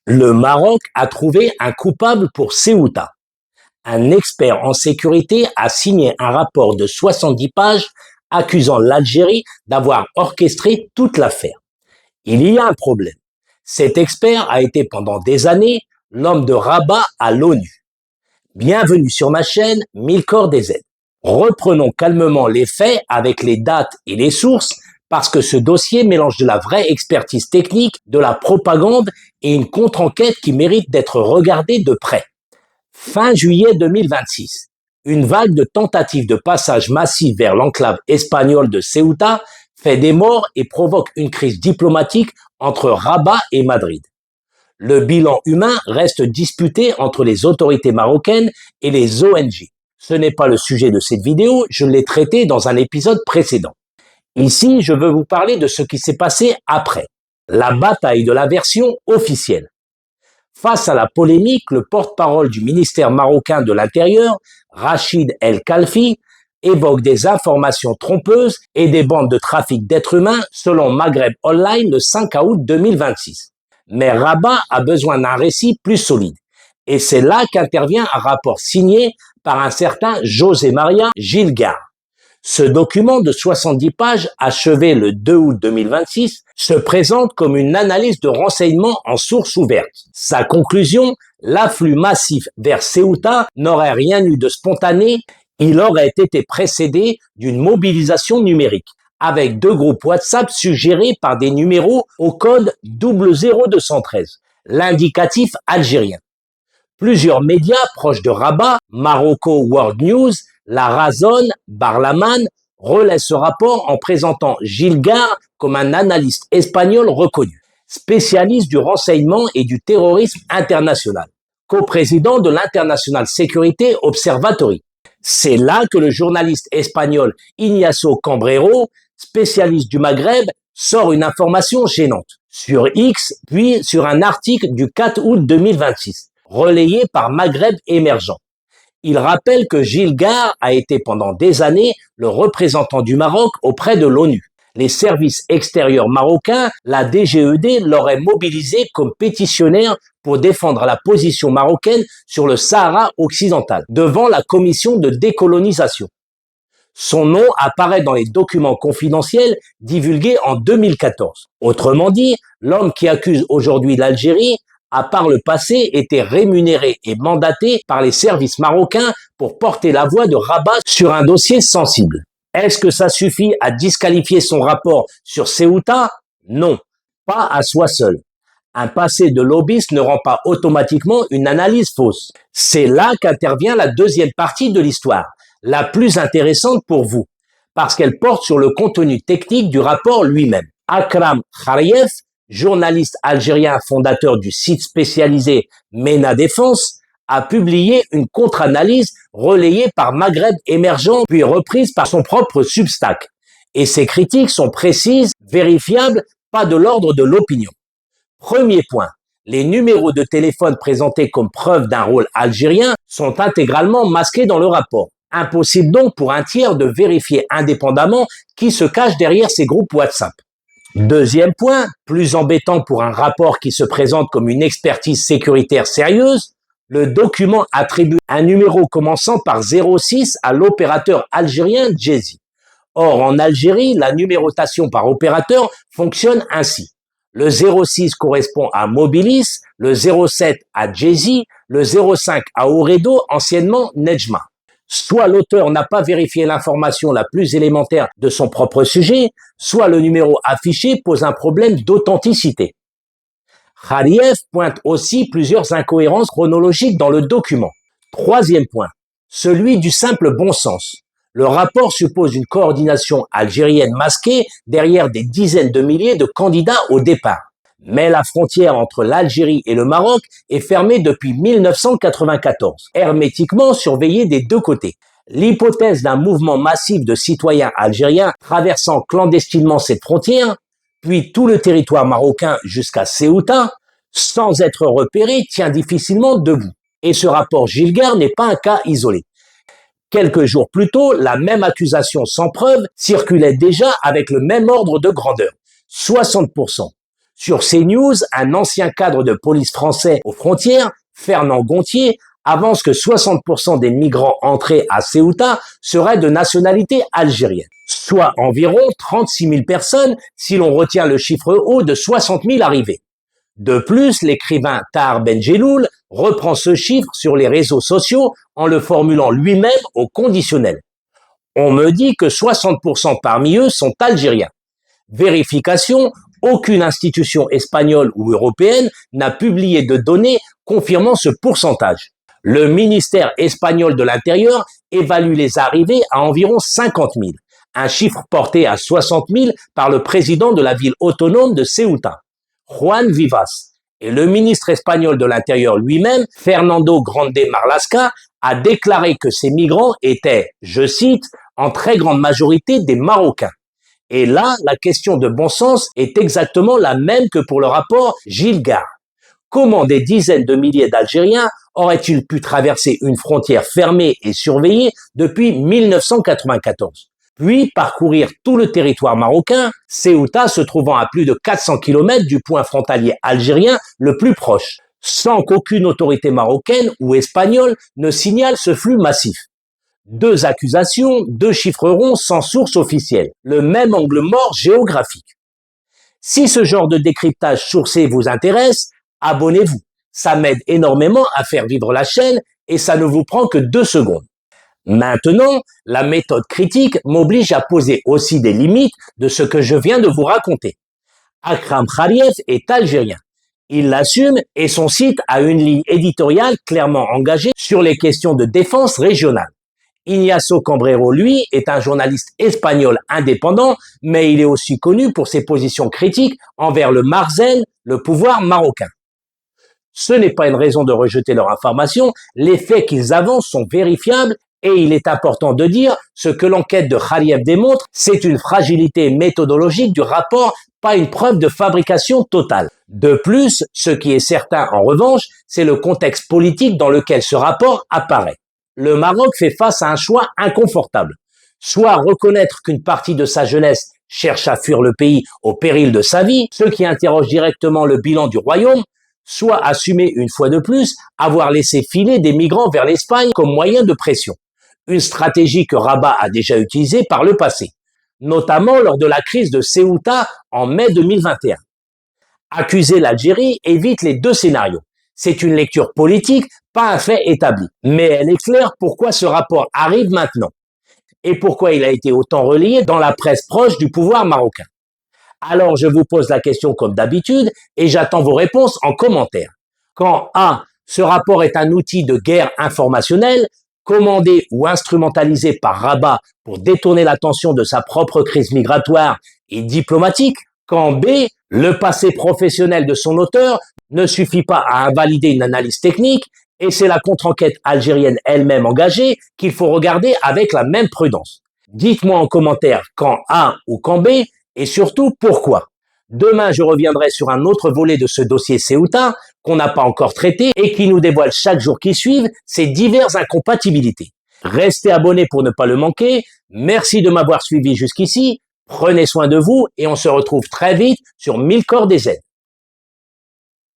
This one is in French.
Le Maroc a trouvé un coupable pour Ceuta. Un expert en sécurité a signé un rapport de 70 pages accusant l'Algérie d'avoir orchestré toute l'affaire. Il y a un problème. Cet expert a été pendant des années l'homme de Rabat à l'ONU. Bienvenue sur ma chaîne 1000 corps des aides. Reprenons calmement les faits avec les dates et les sources parce que ce dossier mélange de la vraie expertise technique, de la propagande et une contre-enquête qui mérite d'être regardée de près. Fin juillet 2026, une vague de tentatives de passage massif vers l'enclave espagnole de Ceuta fait des morts et provoque une crise diplomatique entre Rabat et Madrid. Le bilan humain reste disputé entre les autorités marocaines et les ONG. Ce n'est pas le sujet de cette vidéo, je l'ai traité dans un épisode précédent. Ici, je veux vous parler de ce qui s'est passé après, la bataille de la version officielle. Face à la polémique, le porte-parole du ministère marocain de l'Intérieur, Rachid El Khalfi, évoque des informations trompeuses et des bandes de trafic d'êtres humains selon Maghreb Online le 5 août 2026. Mais Rabat a besoin d'un récit plus solide. Et c'est là qu'intervient un rapport signé par un certain José María Gilgar. Ce document de 70 pages, achevé le 2 août 2026, se présente comme une analyse de renseignements en source ouverte. Sa conclusion, l'afflux massif vers Ceuta n'aurait rien eu de spontané, il aurait été précédé d'une mobilisation numérique, avec 2 groupes WhatsApp suggérés par des numéros au code 00213, l'indicatif algérien. Plusieurs médias proches de Rabat, Marocco World News, La Razón, Barlaman, relaient ce rapport en présentant Gilgar comme un analyste espagnol reconnu, spécialiste du renseignement et du terrorisme international, coprésident de l'International Security Observatory. C'est là que le journaliste espagnol Ignacio Cambrero, spécialiste du Maghreb, sort une information gênante sur X, puis sur un article du 4 août 2026, relayé par Maghreb Émergent. Il rappelle que Gilgar a été pendant des années le représentant du Maroc auprès de l'ONU. Les services extérieurs marocains, la DGED, l'auraient mobilisé comme pétitionnaire pour défendre la position marocaine sur le Sahara occidental, devant la commission de décolonisation. Son nom apparaît dans les documents confidentiels divulgués en 2014. Autrement dit, l'homme qui accuse aujourd'hui l'Algérie a par le passé été rémunéré et mandaté par les services marocains pour porter la voix de Rabat sur un dossier sensible. Est-ce que ça suffit à disqualifier son rapport sur Ceuta? Non, pas à soi seul. Un passé de lobbyiste ne rend pas automatiquement une analyse fausse. C'est là qu'intervient la deuxième partie de l'histoire, la plus intéressante pour vous, parce qu'elle porte sur le contenu technique du rapport lui-même. Akram Khariev, journaliste algérien fondateur du site spécialisé MENA Défense, a publié une contre-analyse relayée par Maghreb Émergent puis reprise par son propre Substack. Et ses critiques sont précises, vérifiables, pas de l'ordre de l'opinion. Premier point, les numéros de téléphone présentés comme preuve d'un rôle algérien sont intégralement masqués dans le rapport. Impossible donc pour un tiers de vérifier indépendamment qui se cache derrière ces groupes WhatsApp. Deuxième point, plus embêtant pour un rapport qui se présente comme une expertise sécuritaire sérieuse, le document attribue un numéro commençant par 06 à l'opérateur algérien Djezzy. Or, en Algérie, la numérotation par opérateur fonctionne ainsi. Le 06 correspond à Mobilis, le 07 à Djezzy, le 05 à Ooredoo, anciennement Nejma. Soit l'auteur n'a pas vérifié l'information la plus élémentaire de son propre sujet, soit le numéro affiché pose un problème d'authenticité. Khariev pointe aussi plusieurs incohérences chronologiques dans le document. Troisième point, celui du simple bon sens. Le rapport suppose une coordination algérienne masquée derrière des dizaines de milliers de candidats au départ. Mais la frontière entre l'Algérie et le Maroc est fermée depuis 1994, hermétiquement surveillée des deux côtés. L'hypothèse d'un mouvement massif de citoyens algériens traversant clandestinement cette frontière, puis tout le territoire marocain jusqu'à Ceuta, sans être repéré, tient difficilement debout. Et ce rapport Gilgar n'est pas un cas isolé. Quelques jours plus tôt, la même accusation sans preuve circulait déjà avec le même ordre de grandeur, 60%. Sur CNews, un ancien cadre de police français aux frontières, Fernand Gontier, avance que 60% des migrants entrés à Ceuta seraient de nationalité algérienne, soit environ 36 000 personnes si l'on retient le chiffre haut de 60 000 arrivés. De plus, l'écrivain Tahar Benjelloul reprend ce chiffre sur les réseaux sociaux en le formulant lui-même au conditionnel. On me dit que 60% parmi eux sont algériens. Vérification, aucune institution espagnole ou européenne n'a publié de données confirmant ce pourcentage. Le ministère espagnol de l'Intérieur évalue les arrivées à environ 50 000, un chiffre porté à 60 000 par le président de la ville autonome de Ceuta, Juan Vivas. Et le ministre espagnol de l'Intérieur lui-même, Fernando Grande Marlaska, a déclaré que ces migrants étaient, je cite, en très grande majorité des Marocains. Et là, la question de bon sens est exactement la même que pour le rapport Gilgard. Comment des dizaines de milliers d'Algériens auraient-ils pu traverser une frontière fermée et surveillée depuis 1994, puis parcourir tout le territoire marocain, Ceuta se trouvant à plus de 400 km du point frontalier algérien le plus proche, sans qu'aucune autorité marocaine ou espagnole ne signale ce flux massif? Deux accusations, deux chiffres ronds sans source officielle, le même angle mort géographique. Si ce genre de décryptage sourcé vous intéresse, abonnez-vous. Ça m'aide énormément à faire vivre la chaîne et ça ne vous prend que 2 secondes. Maintenant, la méthode critique m'oblige à poser aussi des limites de ce que je viens de vous raconter. Akram Khaliev est algérien. Il l'assume et son site a une ligne éditoriale clairement engagée sur les questions de défense régionale. Ignacio Cambrero, lui, est un journaliste espagnol indépendant, mais il est aussi connu pour ses positions critiques envers le Marzen, le pouvoir marocain. Ce n'est pas une raison de rejeter leur information, les faits qu'ils avancent sont vérifiables et il est important de dire ce que l'enquête de Khaliev démontre, c'est une fragilité méthodologique du rapport, pas une preuve de fabrication totale. De plus, ce qui est certain en revanche, c'est le contexte politique dans lequel ce rapport apparaît. Le Maroc fait face à un choix inconfortable. Soit reconnaître qu'une partie de sa jeunesse cherche à fuir le pays au péril de sa vie, ce qui interroge directement le bilan du royaume, soit assumer une fois de plus avoir laissé filer des migrants vers l'Espagne comme moyen de pression. Une stratégie que Rabat a déjà utilisée par le passé, notamment lors de la crise de Ceuta en mai 2021. Accuser l'Algérie évite les deux scénarios. C'est une lecture politique, pas un fait établi. Mais elle éclaire pourquoi ce rapport arrive maintenant et pourquoi il a été autant relayé dans la presse proche du pouvoir marocain. Alors je vous pose la question comme d'habitude et j'attends vos réponses en commentaire. Quand A, ce rapport est un outil de guerre informationnelle, commandé ou instrumentalisé par Rabat pour détourner l'attention de sa propre crise migratoire et diplomatique, quand B, le passé professionnel de son auteur ne suffit pas à invalider une analyse technique et c'est la contre-enquête algérienne elle-même engagée qu'il faut regarder avec la même prudence. Dites-moi en commentaire quand A ou quand B et surtout pourquoi. Demain, je reviendrai sur un autre volet de ce dossier Ceuta qu'on n'a pas encore traité et qui nous dévoile chaque jour qui suit ses diverses incompatibilités. Restez abonnés pour ne pas le manquer. Merci de m'avoir suivi jusqu'ici. Prenez soin de vous et on se retrouve très vite sur Mille Corps des Aides.